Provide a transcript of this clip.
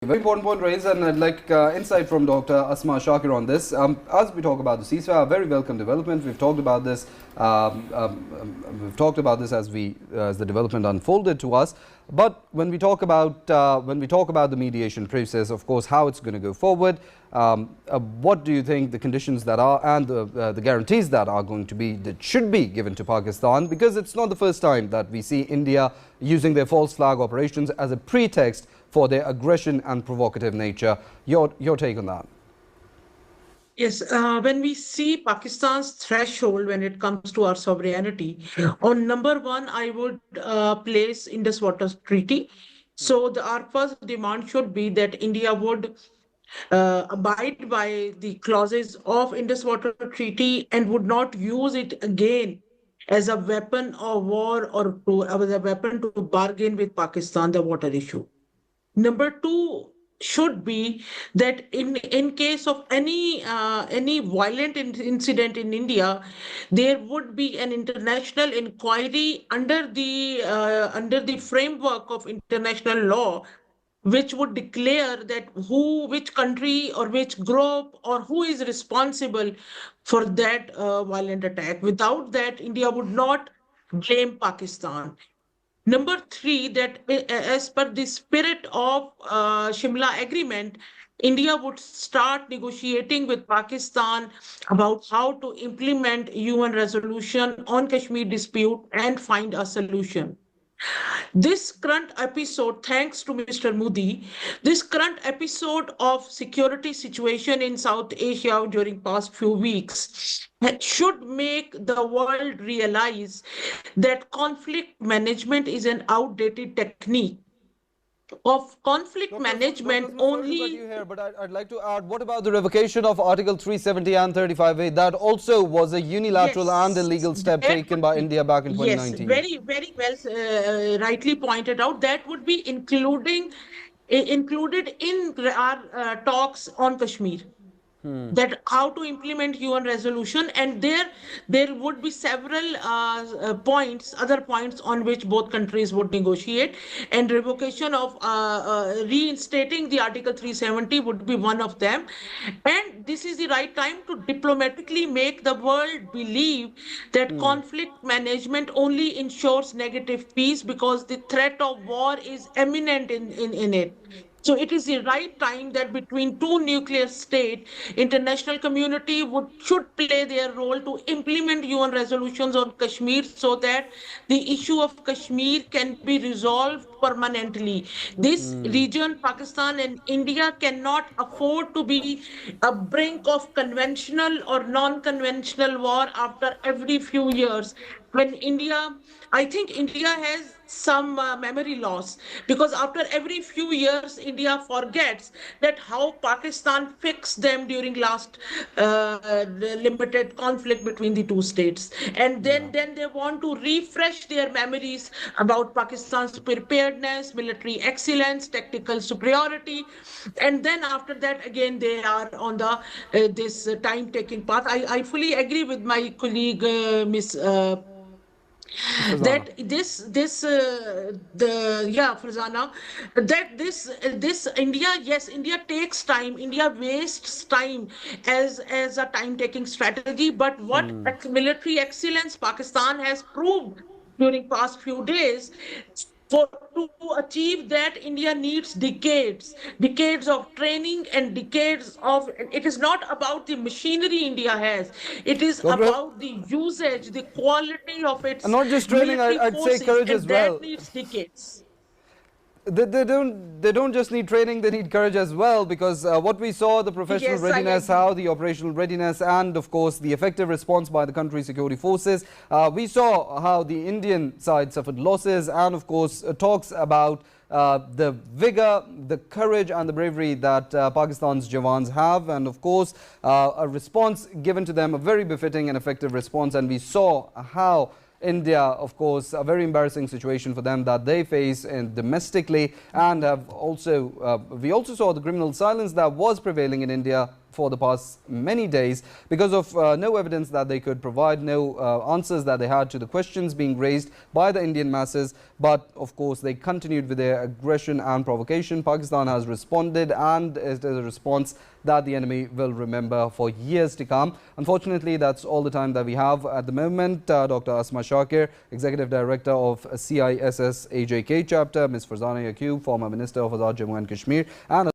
Very important point raised, and I'd like insight from Dr. Asma Shakir on this. As we talk about the ceasefire, a very welcome development. We've talked about this. As the development unfolded to us. But when we talk about the mediation process, of course, how it's going to go forward, what do you think the conditions that are and the guarantees that are going to be, that should be given to Pakistan? Because it's not the first time that we see India using their false flag operations as a pretext for their aggression and provocative nature. Your take on that? Yes, when we see Pakistan's threshold when it comes to our sovereignty, on number one, I would place Indus Waters Treaty. So our first demand should be that India would abide by the clauses of Indus Water Treaty and would not use it again as a weapon of war or as a weapon to bargain with Pakistan the water issue. Number two should be that in case of any violent incident in India, there would be an international inquiry under the framework of international law, which would declare that which country or which group or who is responsible for that violent attack. Without that, India would not blame Pakistan. Number three, that as per the spirit of Shimla Agreement, India would start negotiating with Pakistan about how to implement UN resolution on Kashmir dispute and find a solution. This current episode, thanks to Mr. Modi, this current episode of security situation in South Asia during past few weeks should make the world realize that conflict management is an outdated technique of conflict management only. But I'd like to add, what about the revocation of Article 370 and 35A? That also was a unilateral and illegal step taken by India back in 2019. Yes, very well rightly pointed out. That would be included in our talks on Kashmir. That how to implement UN resolution, and there would be several other points on which both countries would negotiate, and revocation of reinstating the Article 370 would be one of them. And this is the right time to diplomatically make the world believe that conflict management only ensures negative peace, because the threat of war is imminent in it. So it is the right time that between two nuclear states, international community should play their role to implement UN resolutions on Kashmir, so that the issue of Kashmir can be resolved permanently. This region, Pakistan and India, cannot afford to be a brink of conventional or non-conventional war after every few years. I think India has some memory loss, because after every few years, India forgets that how Pakistan fixed them during last limited conflict between the two states. And then they want to refresh their memories about Pakistan's preparedness, military excellence, tactical superiority. And then after that, again, they are on this time-taking path. I fully agree with my colleague, Ms. that Farzana, that this India takes time. India wastes time as a time taking strategy. But what military excellence Pakistan has proved during past few days, to achieve that, India needs decades of training and decades of. It is not about the machinery India has. It is about the usage, the quality of its. And not just training, I'd say courage as well. That needs decades. They don't just need training, they need courage as well, because what we saw, the professional readiness, how the operational readiness, and of course the effective response by the country's security forces. We saw how the Indian side suffered losses, and of course talks about the vigor, the courage and the bravery that Pakistan's Jawans have, and of course a response given to them, a very befitting and effective response. And we saw how India, of course, a very embarrassing situation for them that they face domestically, and have also we also saw the criminal silence that was prevailing in India for the past many days because of no evidence that they could provide, no answers that they had to the questions being raised by the Indian masses. But of course, they continued with their aggression and provocation. Pakistan has responded, and it is a response that the enemy will remember for years to come. Unfortunately, that's all the time that we have at the moment. Dr. Asma Shakir, Executive Director of CISSAJK chapter, Ms. Farzana Yaqub, former Minister of Azad Jammu and Kashmir, and